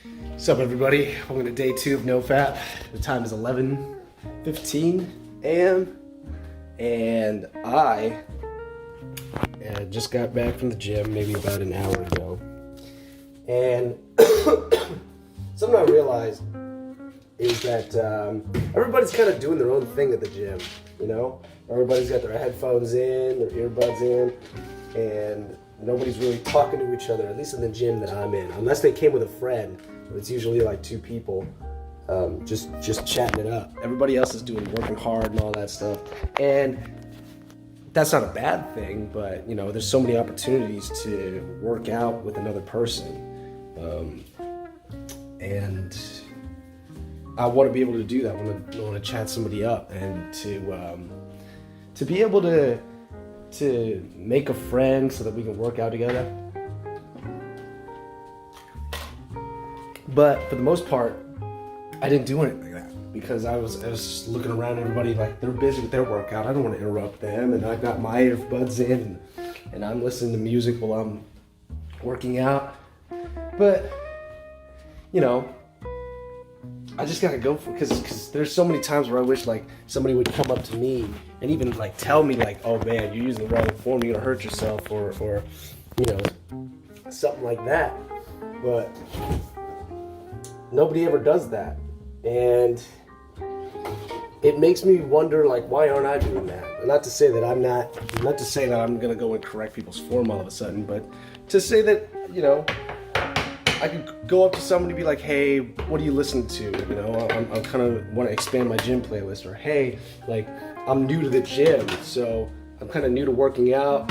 What's up, everybody? Welcome to day 2 of NoFap. The time is 11:15 a.m. and I just got back from the gym maybe about an hour ago. And something I realized is that everybody's kind of doing their own thing at the gym, you know? Everybody's got their headphones in, their earbuds in, and nobody's really talking to each other, at least in the gym that I'm in. Unless they came with a friend, it's usually like 2 people just chatting it up. Everybody else is working hard and all that stuff. And that's not a bad thing, but you know, there's so many opportunities to work out with another person. And I want to be able to do that. I want to chat somebody up and to be able to make a friend so that we can work out together. But for the most part, I didn't do anything like that because I was just looking around at everybody like they're busy with their workout. I don't want to interrupt them, and I've got my earbuds in and I'm listening to music while I'm working out. But you know, I just gotta go for because there's so many times where I wish like somebody would come up to me and even like tell me like, oh man, you're using the wrong form, you're gonna hurt yourself, or you know, something like that. But nobody ever does that, and it makes me wonder like, why aren't I doing that? Not to say that not to say that I'm gonna go and correct people's form all of a sudden, but to say that, you know, I could go up to somebody and be like, hey, what are you listening to? You know, I'm kind of want to expand my gym playlist. Or hey, like, I'm new to the gym, so I'm kind of new to working out.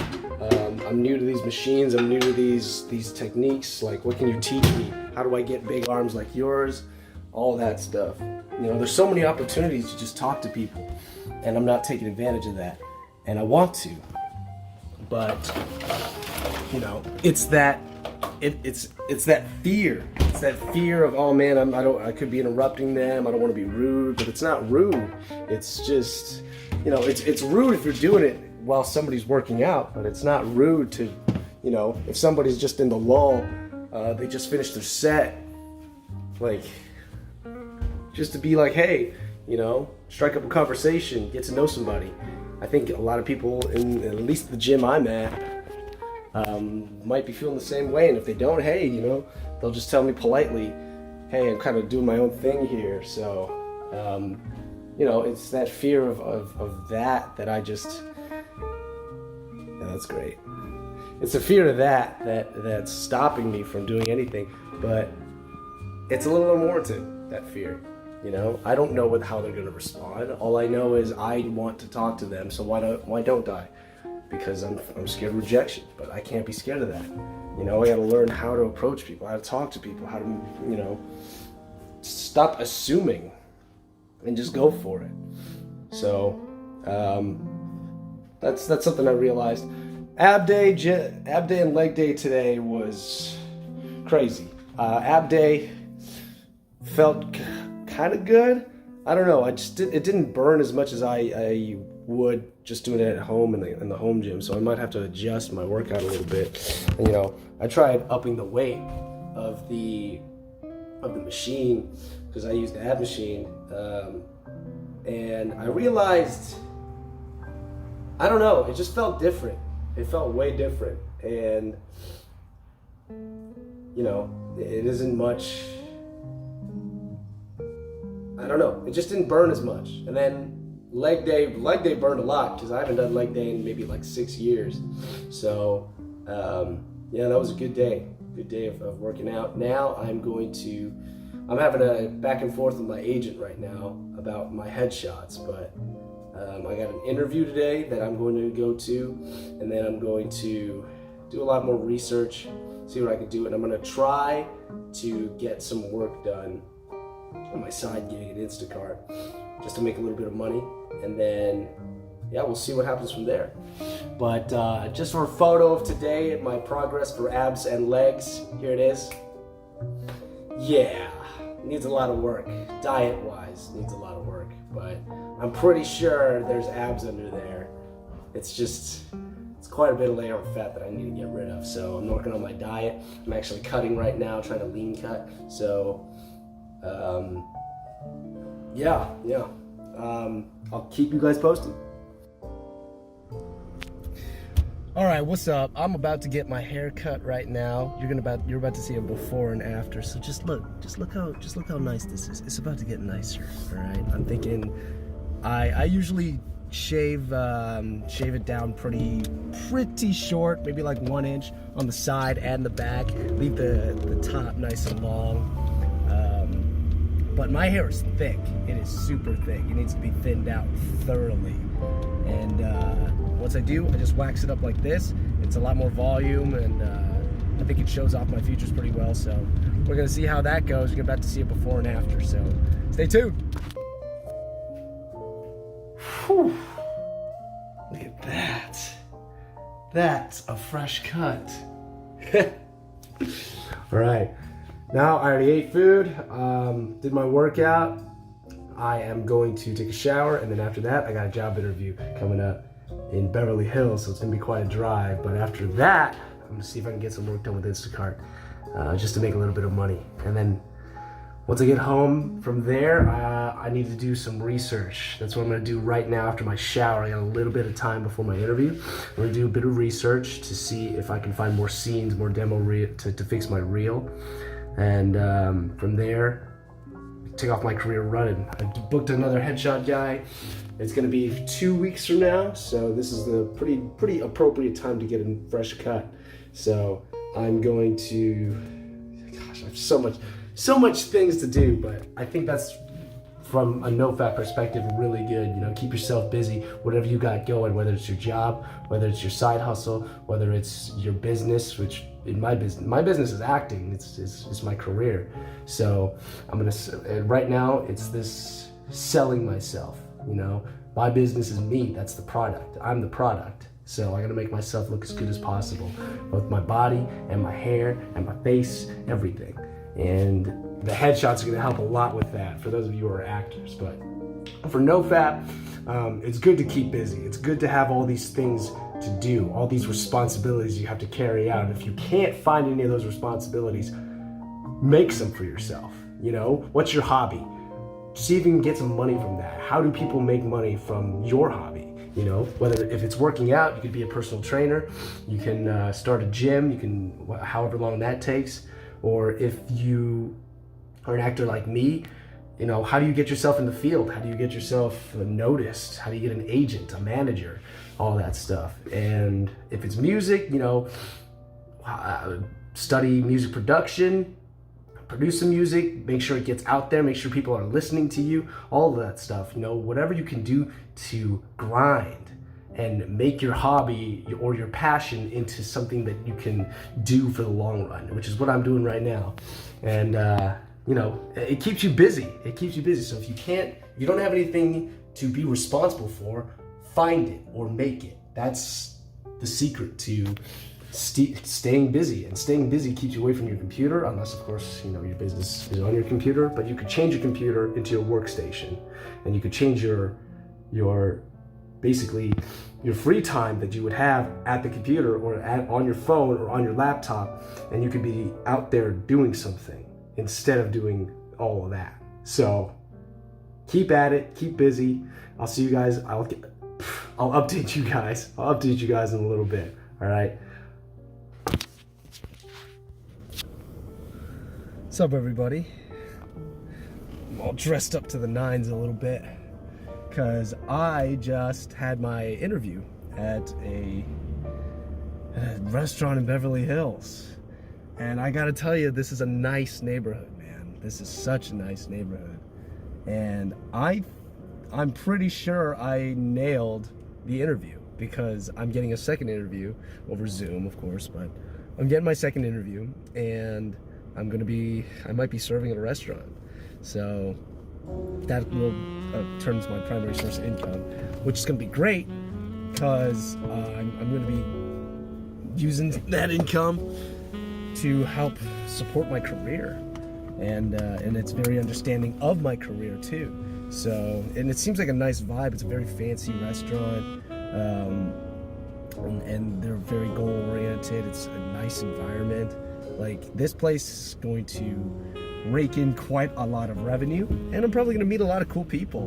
I'm new to these machines. I'm new to these techniques. Like, what can you teach me? How do I get big arms like yours? All that stuff. You know, there's so many opportunities to just talk to people, and I'm not taking advantage of that. And I want to, but you know, it's that fear. It's that fear of, oh man, I could be interrupting them. I don't want to be rude, but it's not rude. It's just, you know, it's rude if you're doing it while somebody's working out, but it's not rude to, you know, if somebody's just in the lull, they just finished their set, like, just to be like, hey, you know, strike up a conversation, get to know somebody. I think a lot of people in at least the gym I'm at might be feeling the same way, and if they don't, hey, you know, they'll just tell me politely, hey, I'm kind of doing my own thing here. So you know, it's that fear of that I just, yeah, that's great. It's a fear of that's stopping me from doing anything, but it's a little unwarranted, that fear. You know, I don't know how they're going to respond. All I know is I want to talk to them, so why don't I? Because I'm scared of rejection, but I can't be scared of that. You know, I got to learn how to approach people, how to talk to people, how to, you know, stop assuming and just go for it. So that's something I realized. Ab day and leg day today was crazy. Ab day felt kind of good. I don't know. It didn't burn as much as I would just doing it at home in the home gym. So I might have to adjust my workout a little bit. And, you know, I tried upping the weight of the machine because I used the ab machine, and I realized, I don't know, it just felt different. It felt way different, and you know, it isn't much. I don't know. It just didn't burn as much. And then leg day burned a lot because I haven't done leg day in maybe like 6 years. So yeah, that was a good day. Good day of working out. Now I'm having a back and forth with my agent right now about my headshots, but I got an interview today that I'm going to go to, and then I'm going to do a lot more research, see what I can do, and I'm going to try to get some work done on my side gig at Instacart just to make a little bit of money, and then yeah, we'll see what happens from there. But just for a photo of today, my progress for abs and legs, here it is. Yeah, needs a lot of work. Diet-wise, needs a lot of work, but I'm pretty sure there's abs under there. It's just it's quite a bit of layer of fat that I need to get rid of. So I'm working on my diet. I'm actually cutting right now, trying to lean cut. So yeah. I'll keep you guys posted. All right, what's up? I'm about to get my hair cut right now. You're about to see a before and after. So just look how nice this is. It's about to get nicer. All right. I'm thinking, I usually shave it down pretty short, maybe like 1 inch on the side and the back. Leave the top nice and long. But my hair is thick. It is super thick. It needs to be thinned out thoroughly. And once I do, I just wax it up like this. It's a lot more volume, and I think it shows off my features pretty well. So we're gonna see how that goes. You're about to see it before and after. So stay tuned. Whew. Look at that. That's a fresh cut. All right. Now I already ate food, did my workout. I am going to take a shower, and then after that, I got a job interview coming up in Beverly Hills, so it's gonna be quite a drive. But after that, I'm gonna see if I can get some work done with Instacart, just to make a little bit of money. And then once I get home from there, I need to do some research. That's what I'm gonna do right now after my shower. I got a little bit of time before my interview. I'm gonna do a bit of research to see if I can find more scenes, more demo to fix my reel. And from there, take off my career running. I booked another headshot guy. It's gonna be 2 weeks from now, so this is the pretty appropriate time to get a fresh cut. So I'm going to, gosh, I have so much things to do, but I think that's, from a NoFap perspective, really good. You know, keep yourself busy, whatever you got going, whether it's your job, whether it's your side hustle, whether it's your business, which in my business is acting. It's my career. So right now it's this selling myself. You know, my business is me. That's the product. I'm the product. So I gotta make myself look as good as possible, both my body and my hair and my face, everything. And the headshots are gonna help a lot with that for those of you who are actors. But for NoFap, it's good to keep busy. It's good to have all these things to do, all these responsibilities you have to carry out. If you can't find any of those responsibilities, make some for yourself. You know, what's your hobby? See if you can get some money from that. How do people make money from your hobby? You know, if it's working out, you could be a personal trainer. You can start a gym. You can, however long that takes. Or if you are an actor like me, you know, how do you get yourself in the field? How do you get yourself noticed? How do you get an agent, a manager, all that stuff? And if it's music, you know, study music production, produce some music, make sure it gets out there, make sure people are listening to you, all of that stuff. You know, whatever you can do to grind and make your hobby or your passion into something that you can do for the long run, which is what I'm doing right now. And you know, it keeps you busy. It keeps you busy. So if you don't have anything to be responsible for, find it or make it. That's the secret to staying busy. And staying busy keeps you away from your computer, unless of course, you know, your business is on your computer. But you could change your computer into your workstation, and you could change your basically your free time that you would have at the computer or on your phone or on your laptop, and you could be out there doing something instead of doing all of that. So keep at it, keep busy. I'll see you guys. I'll update you guys. I'll update you guys in a little bit. All right. What's up, everybody? I'm all dressed up to the nines a little bit because I just had my interview at a restaurant in Beverly Hills. And I gotta tell you, this is a nice neighborhood, man. This is such a nice neighborhood. And I'm pretty sure I nailed the interview because I'm getting a second interview over Zoom, of course, but I'm getting my second interview, and I might be serving at a restaurant. So that will turn into my primary source of income, which is gonna be great because I'm gonna be using that income to help support my career, and it's very understanding of my career too. So, and it seems like a nice vibe. It's a very fancy restaurant. and they're very goal oriented. It's a nice environment. Like, this place is going to rake in quite a lot of revenue, and I'm probably going to meet a lot of cool people,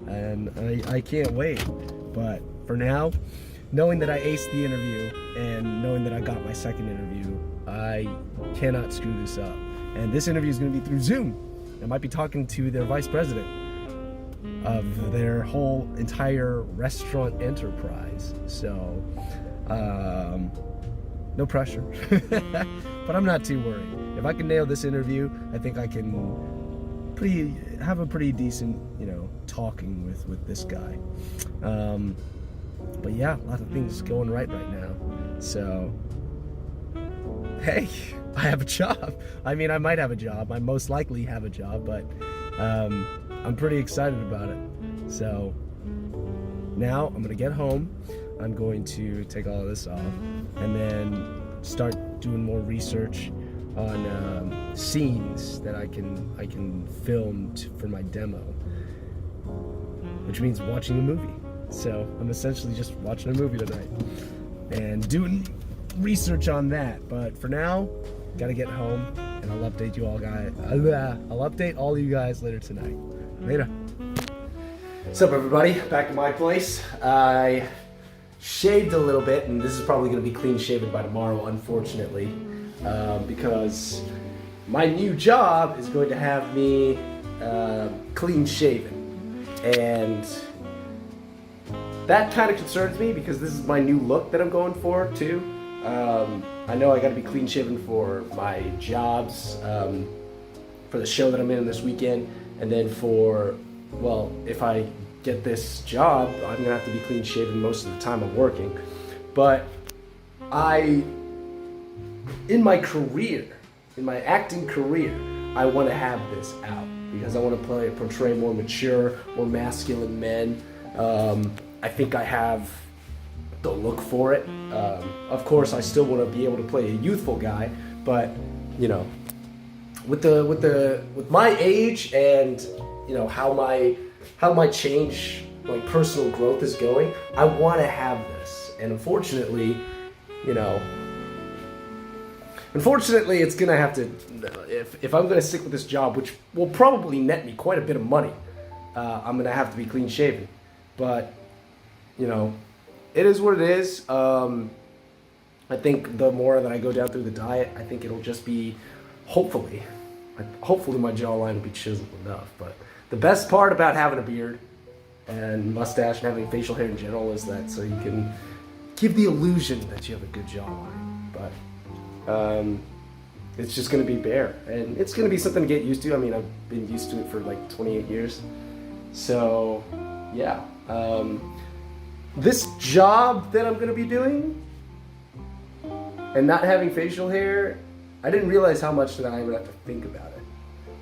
and I can't wait. But for now, knowing that I aced the interview and knowing that I got my second interview, I cannot screw this up. And this interview is going to be through Zoom. I might be talking to their vice president of their whole entire restaurant enterprise. So, no pressure. But I'm not too worried. If I can nail this interview, I think I can have a pretty decent, talking with this guy. But yeah, a lot of things going right now. So, hey, I have a job. I mean, I might have a job. I most likely have a job, but I'm pretty excited about it. So now I'm gonna get home. I'm going to take all of this off and then start doing more research on scenes that I can film for my demo, which means watching a movie. So I'm essentially just watching a movie tonight and doing research on that. But for now, gotta get home, and I'll update you all guys. I'll update all you guys later tonight. Later. What's up, everybody? Back at my place. I shaved a little bit, and this is probably going to be clean shaven by tomorrow, unfortunately, because my new job is going to have me clean shaven, and that kind of concerns me because this is my new look that I'm going for too. I know I got to be clean shaven for my jobs, for the show that I'm in this weekend, and then if I get this job, I'm gonna have to be clean shaven most of the time I'm working. But in my acting career, I want to have this out because I want to portray more mature, more masculine men. I think I have the look for it. Of course, I still want to be able to play a youthful guy, but with my age and how my change, like personal growth is going, I want to have this. And unfortunately, it's gonna have to, if I'm gonna stick with this job, which will probably net me quite a bit of money, I'm gonna have to be clean shaven. But it is what it is. I think the more that I go down through the diet, I think it'll just be, hopefully my jawline will be chiseled enough. But the best part about having a beard and mustache and having facial hair in general is that so you can give the illusion that you have a good jawline. But it's just going to be bare, and it's going to be something to get used to. I mean, I've been used to it for like 28 years. So yeah, this job that I'm going to be doing and not having facial hair, I didn't realize how much that I would have to think about it,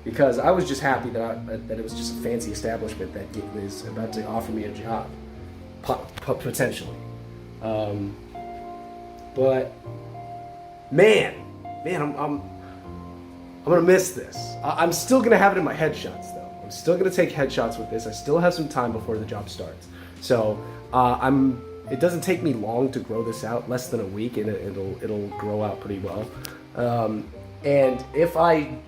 because I was just happy that it was just a fancy establishment that was about to offer me a job, potentially. But man, I'm gonna miss this. I'm still gonna have it in my headshots though. I'm still gonna take headshots with this. I still have some time before the job starts. So it doesn't take me long to grow this out, less than a week, and it'll grow out pretty well. And if I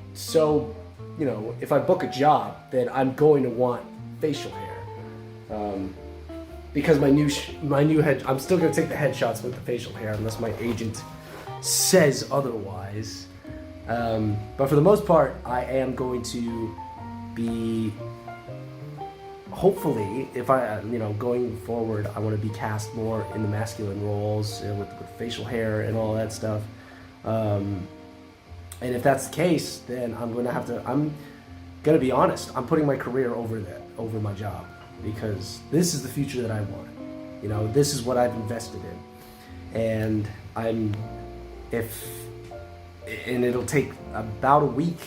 book a job, then I'm going to want facial hair, because my new head. I'm still going to take the headshots with the facial hair unless my agent says otherwise. But for the most part, I am going to be. Hopefully, if I, going forward, I want to be cast more in the masculine roles with facial hair and all that stuff. And if that's the case, then I'm gonna be honest. I'm putting my career over my job, because this is the future that I want. This is what I've invested in, and it'll take about a week,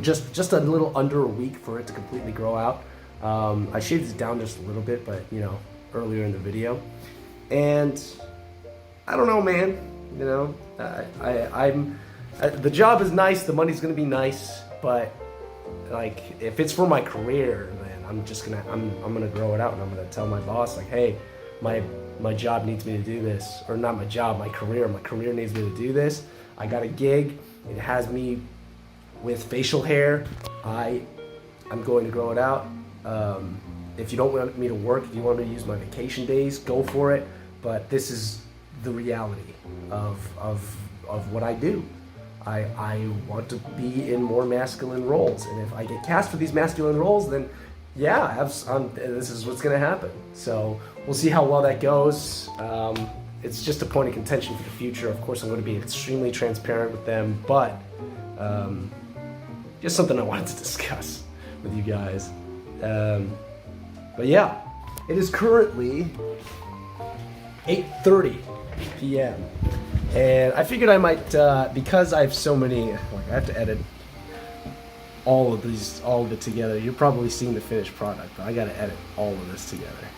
just a little under a week for it to completely grow out. I shaved it down just a little bit, but earlier in the video, and I don't know, man. The job is nice, the money's gonna be nice, but like if it's for my career, then I'm gonna grow it out, and I'm gonna tell my boss like, hey, my my job needs me to do this, or not my job, my career needs me to do this. I got a gig, it has me with facial hair. I'm going to grow it out. If you don't want me to work, if you want me to use my vacation days, go for it. But this is the reality of what I do. I want to be in more masculine roles, and if I get cast for these masculine roles, then yeah, this is what's going to happen. So we'll see how well that goes. It's just a point of contention for the future. Of course, I'm going to be extremely transparent with them, but just something I wanted to discuss with you guys. But yeah, it is currently 8:30 p.m. and I figured I might, because I have so many, I have to edit all of it together. You're probably seeing the finished product, but I got to edit all of this together.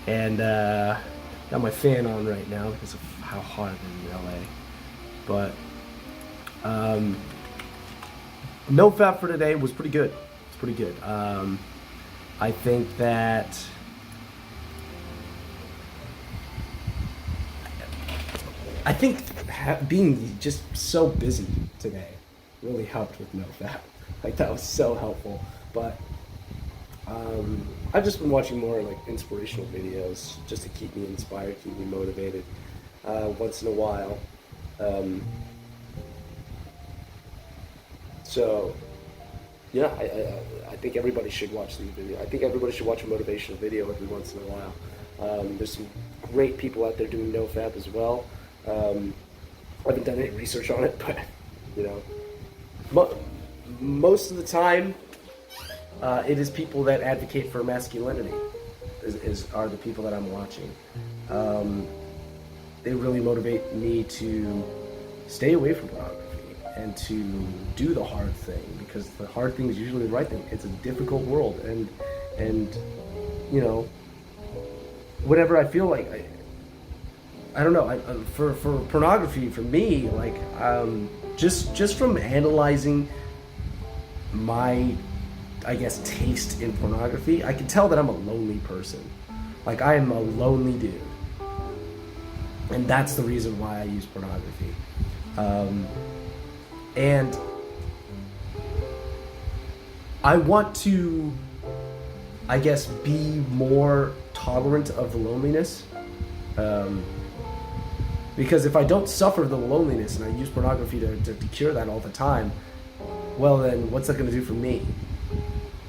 And got my fan on right now because of how hot it is in LA. But NoFap for today was pretty good. It's pretty good. I think that being just so busy today really helped with NoFap. Like, that was so helpful. But I've just been watching more like inspirational videos just to keep me inspired, keep me motivated once in a while. So yeah, I think everybody should watch these videos. I think everybody should watch a motivational video every once in a while. There's some great people out there doing NoFap as well. I haven't done any research on it, but you know, most of the time, it is people that advocate for masculinity are the people that I'm watching. They really motivate me to stay away from pornography and to do the hard thing, because the hard thing is usually the right thing. It's a difficult world, and you know, whatever I feel like, I don't know. For pornography, for me, like just from analyzing my, I guess, taste in pornography, I can tell that I'm a lonely person. Like, I am a lonely dude, and that's the reason why I use pornography. And I want to, I guess, be more tolerant of the loneliness. Because if I don't suffer the loneliness and I use pornography to cure that all the time, well then, what's that going to do for me?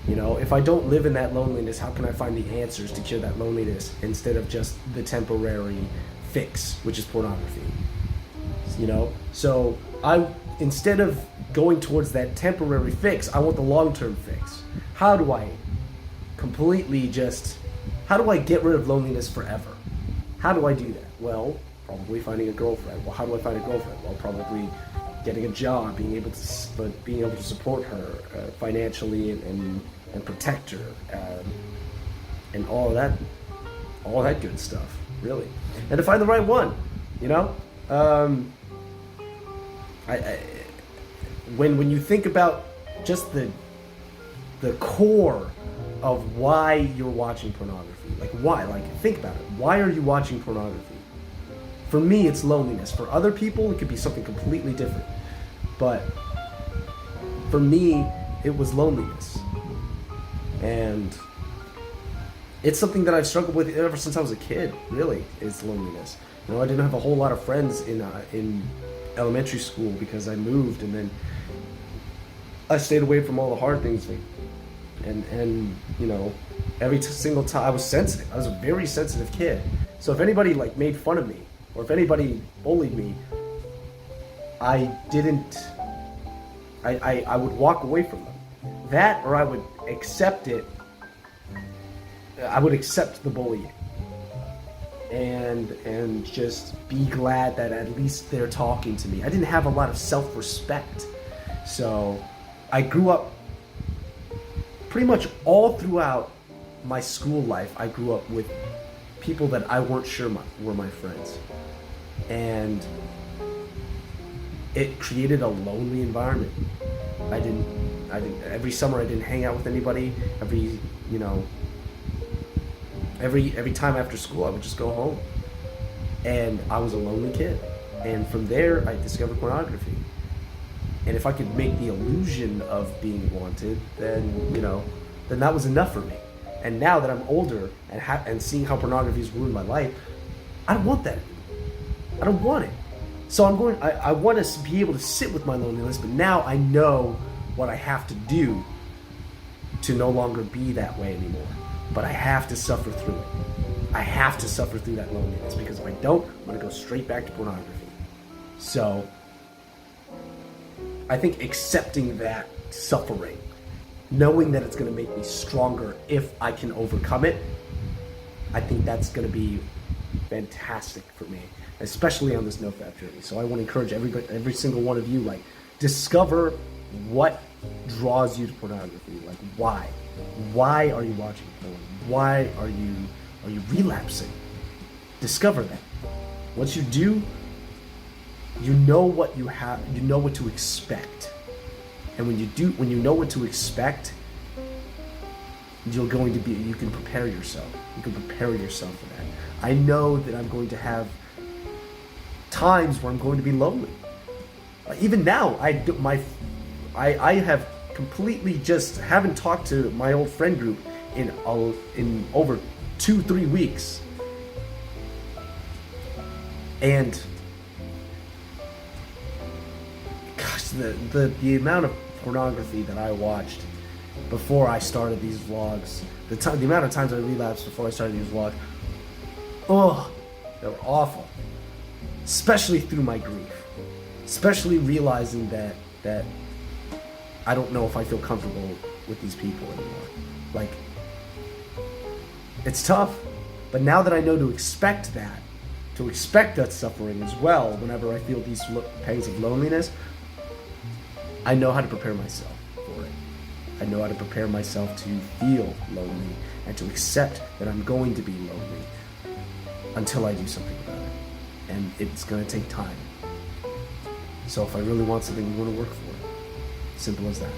You know, if I don't live in that loneliness, how can I find the answers to cure that loneliness instead of just the temporary fix, which is pornography? You know, so instead of going towards that temporary fix, I want the long-term fix. How do I get rid of loneliness forever? How do I do that? Well, probably finding a girlfriend. Well, how do I find a girlfriend? Well, probably getting a job, being able to support her financially and protect her, and all that good stuff, really. And to find the right one, you know. When you think about just the core of why you're watching pornography, like why, like think about it. Why are you watching pornography? For me, it's loneliness. For other people, it could be something completely different. But for me, it was loneliness. And it's something that I've struggled with ever since I was a kid, really, is loneliness. You know, I didn't have a whole lot of friends in elementary school because I moved, and then I stayed away from all the hard things. And you know, every single time I was sensitive. I was a very sensitive kid. So if anybody like made fun of me, or if anybody bullied me, I would walk away from them. That, or I would accept it. I would accept the bullying. And just be glad that at least they're talking to me. I didn't have a lot of self-respect. So I grew up pretty much all throughout my school life. I grew up with people that I weren't sure were my friends. And it created a lonely environment. I didn't every summer I didn't hang out with anybody. Every time after school I would just go home. And I was a lonely kid. And from there, I discovered pornography. And if I could make the illusion of being wanted, then, then that was enough for me. And now that I'm older and seeing how pornography has ruined my life, I don't want that anymore. I don't want it. So I want to be able to sit with my loneliness, but now I know what I have to do to no longer be that way anymore. But I have to suffer through it. I have to suffer through that loneliness, because if I don't, I'm going to go straight back to pornography. So I think accepting that suffering, knowing that it's going to make me stronger if I can overcome it, I think that's going to be fantastic for me, especially on this NoFap journey. So I want to encourage every single one of you, like, discover what draws you to pornography. Like, why? Why are you watching porn? Why are you relapsing? Discover that. Once you do, you know what you have, you know what to expect. And when you know what to expect, you can prepare yourself. You can prepare yourself for that. I know that I'm going to have times where I'm going to be lonely. Even now, I have completely just haven't talked to my old friend group in over 2-3 weeks. And gosh, the amount of pornography that I watched before I started these vlogs, the amount of times I relapsed before I started these vlogs, they were awful. Especially through my grief. Especially realizing that I don't know if I feel comfortable with these people anymore. Like, it's tough. But now that I know to expect that suffering as well, whenever I feel these pangs of loneliness, I know how to prepare myself for it. I know how to prepare myself to feel lonely and to accept that I'm going to be lonely until I do something about it. And it's going to take time. So if I really want something, I'm going to work for it. Simple as that.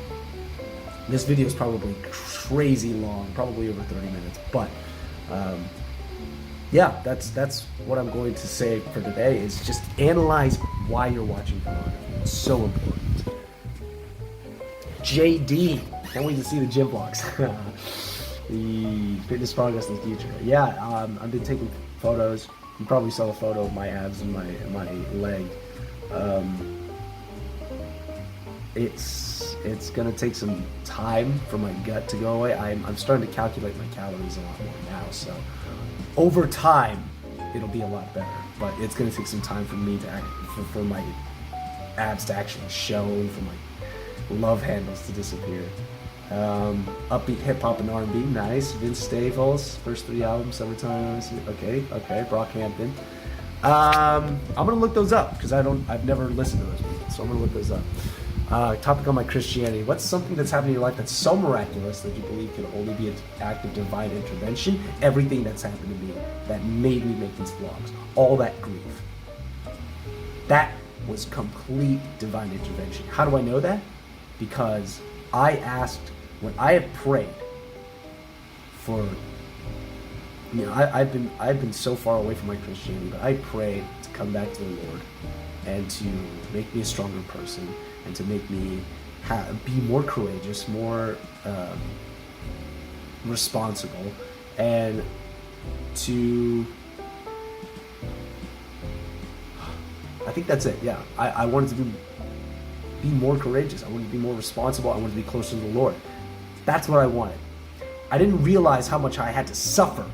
This video is probably crazy long, probably over 30 minutes, but yeah, that's what I'm going to say for today, is just analyze why you're watching pornography. It's so important. JD, can't wait to see the gym vlogs. The fitness progress in the future. Yeah, I've been taking photos. You probably saw the photo of my abs and my leg. It's gonna take some time for my gut to go away. I'm starting to calculate my calories a lot more now, so over time it'll be a lot better. But it's gonna take some time for me to for my abs to actually show, for my love handles to disappear. Upbeat hip hop and R&B, nice. Vince Staples, first 3 albums, Summertime. Okay, Brockhampton. I'm gonna look those up because I've never listened to those people, so I'm gonna look those up. Topic on my Christianity. What's something that's happened in your life that's so miraculous that you believe can only be an act of divine intervention? Everything that's happened to me that made me make these vlogs, all that grief, that was complete divine intervention. How do I know that? Because I asked, when I have prayed for, I've been so far away from my Christianity, but I prayed to come back to the Lord and to make me a stronger person and to make me be more courageous, more responsible, and to, I think that's it. Yeah, I wanted to be more courageous. I wanted to be more responsible. I wanted to be closer to the Lord. That's what I wanted. I didn't realize how much I had to suffer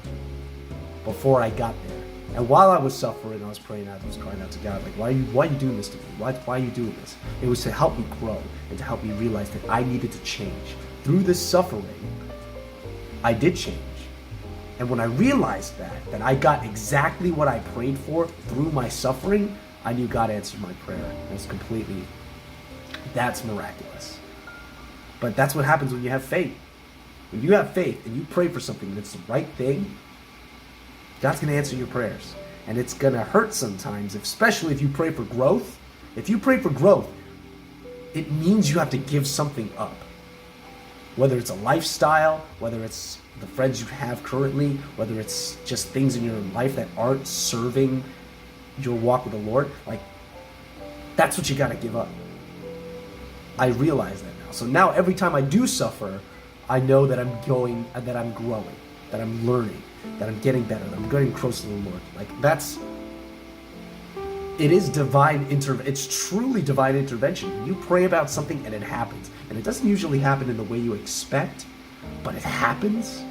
before I got there. And while I was suffering, I was praying out, I was crying out to God, like, why are you doing this to me? Why are you doing this? It was to help me grow and to help me realize that I needed to change. Through this suffering, I did change. And when I realized that I got exactly what I prayed for through my suffering, I knew God answered my prayer. It was completely, that's miraculous. But that's what happens when you have faith. When you have faith and you pray for something that's the right thing, God's going to answer your prayers. And it's going to hurt sometimes, especially if you pray for growth. If you pray for growth, it means you have to give something up. Whether it's a lifestyle, whether it's the friends you have currently, whether it's just things in your life that aren't serving your walk with the Lord, like, that's what you got to give up. I realize that now. So now every time I do suffer, I know that I'm growing, that I'm learning, that I'm getting better, that I'm getting close to the Lord. Like, it is it's truly divine intervention. You pray about something and it happens. And it doesn't usually happen in the way you expect, but it happens.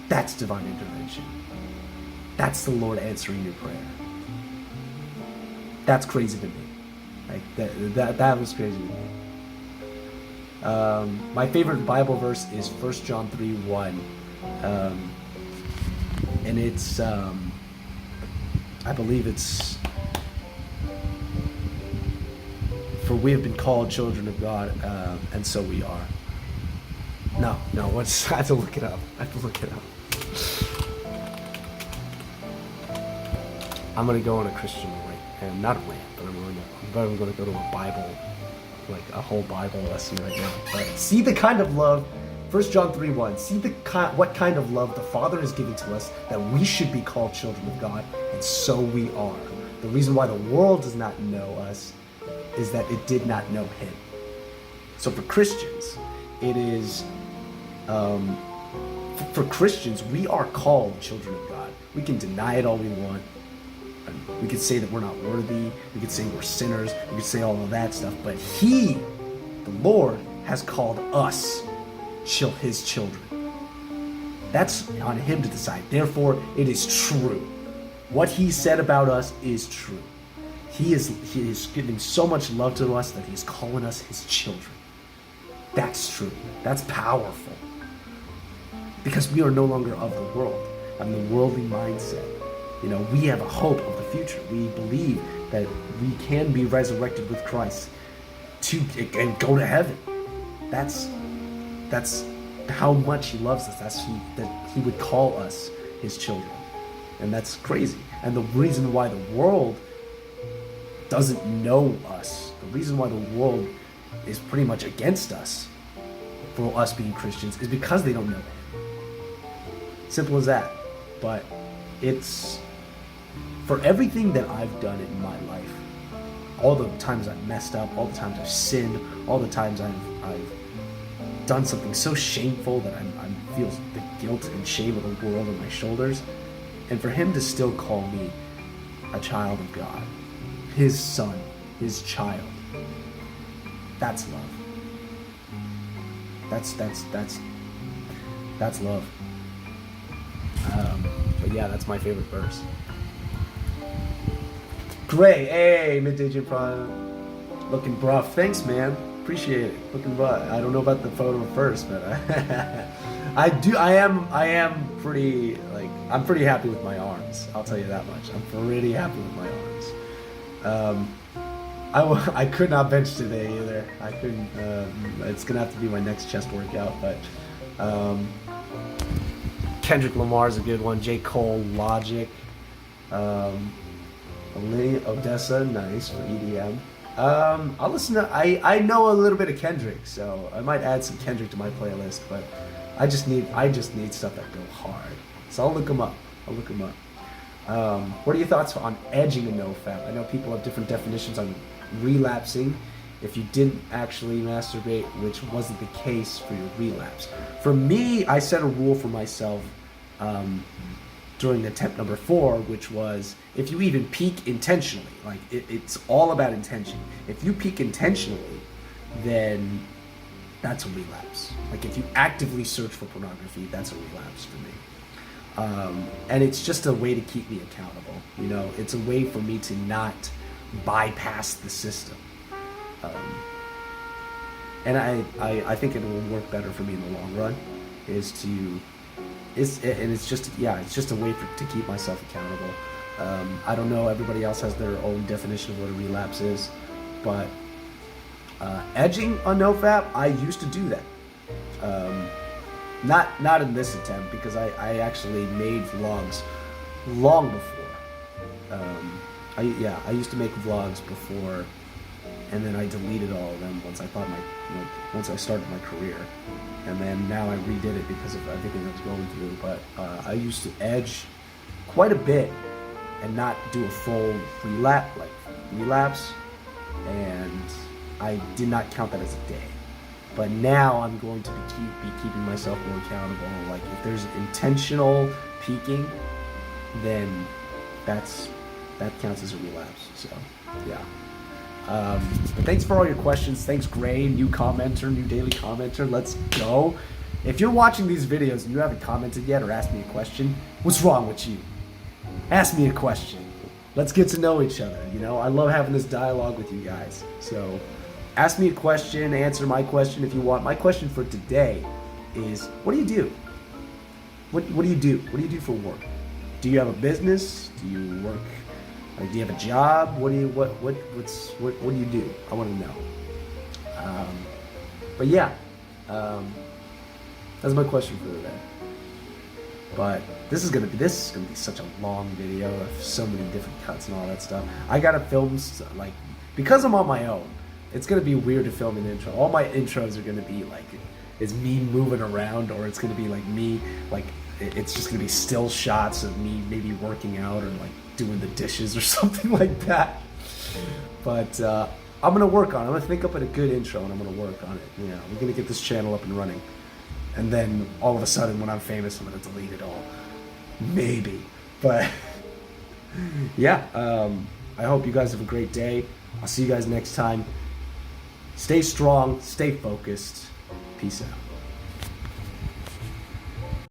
That's divine intervention. That's the Lord answering your prayer. That's crazy to me. Like, that was crazy to me. My favorite Bible verse is 1 John 3:1. And it's, I believe it's, for we have been called children of God, and so we are. No, I have to look it up. I'm going to go on a Christian rant, and not a rant, but I'm going to go to a Bible, like a whole Bible lesson right now. But see the kind of love, 1 John 3:1, see what kind of love the Father has given to us, that we should be called children of God, and so we are. The reason why the world does not know us is that it did not know Him. So for Christians, it is, for Christians, we are called children of God. We can deny it all we want. We could say that we're not worthy. We could say we're sinners. We could say all of that stuff. But He, the Lord, has called us His children. That's on Him to decide. Therefore, it is true. What He said about us is true. He is giving so much love to us that He's calling us His children. That's true. That's powerful. Because we are no longer of the world. I'm the worldly mindset. You know, we have a hope of the future. We believe that we can be resurrected with Christ and go to heaven. That's how much He loves us. That He would call us His children. And that's crazy. And the reason why the world doesn't know us, the reason why the world is pretty much against us for us being Christians, is because they don't know Him. Simple as that. But it's, for everything that I've done in my life, all the times I've messed up, all the times I've sinned, all the times I've done something so shameful that I feel the guilt and shame of the world on my shoulders, and for Him to still call me a child of God, His son, His child, that's love. That's love. But yeah, that's my favorite verse. Great, hey, Midday Prime, looking rough. Thanks, man. Appreciate it. Looking rough. I don't know about the photo first, but I am pretty, like, I'm pretty happy with my arms. I'll tell you that much. I'm pretty happy with my arms. I could not bench today either. I couldn't. It's gonna have to be my next chest workout, but. Kendrick Lamar's a good one. J. Cole, Logic, Odessa, nice for EDM. I'll listen to. I know a little bit of Kendrick, so I might add some Kendrick to my playlist. But I just need stuff that go hard. So I'll look them up. What are your thoughts on edging a NoFap? I know people have different definitions on relapsing. If you didn't actually masturbate, which wasn't the case for your relapse. For me, I set a rule for myself during attempt number 4, which was, if you even peak intentionally, like it's all about intention. If you peak intentionally, then that's a relapse. Like if you actively search for pornography, that's a relapse for me. And it's just a way to keep me accountable. You know, it's a way for me to not bypass the system. And I think it will work better for me in the long run. It's just a way to keep myself accountable. I don't know. Everybody else has their own definition of what a relapse is, but edging on NoFap, I used to do that. Not in this attempt, because I actually made vlogs long before. I used to make vlogs before. And then I deleted all of them once I started my career, and then now I redid it because of everything I was going through. But I used to edge quite a bit, and not do a full relapse, and I did not count that as a day. But now I'm going to be keeping myself more accountable. Like if there's intentional peaking, then that counts as a relapse. So yeah. But thanks for all your questions. Thanks, Gray, new daily commenter. Let's go. If you're watching these videos and you haven't commented yet or asked me a question, what's wrong with you? Ask me a question. Let's get to know each other. You know, I love having this dialogue with you guys. So ask me a question, answer my question if you want. My question for today is, what do you do? What do you do? What do you do for work? Do you have a business? Do you work? Like, do you have a job? What do you do? I want to know. But yeah, that's my question for today. But this is gonna be such a long video of so many different cuts and all that stuff. I gotta film like, because I'm on my own. It's gonna be weird to film an intro. All my intros are gonna be like, it's me moving around, or it's gonna be like me, like it's just gonna be still shots of me maybe working out or like doing the dishes or something like that. But I'm gonna work on it. I'm gonna think up a good intro and I'm gonna work on it. Yeah, we're gonna get this channel up and running. And then all of a sudden when I'm famous, I'm gonna delete it all. Maybe. But yeah, I hope you guys have a great day. I'll see you guys next time. Stay strong, stay focused. Peace out.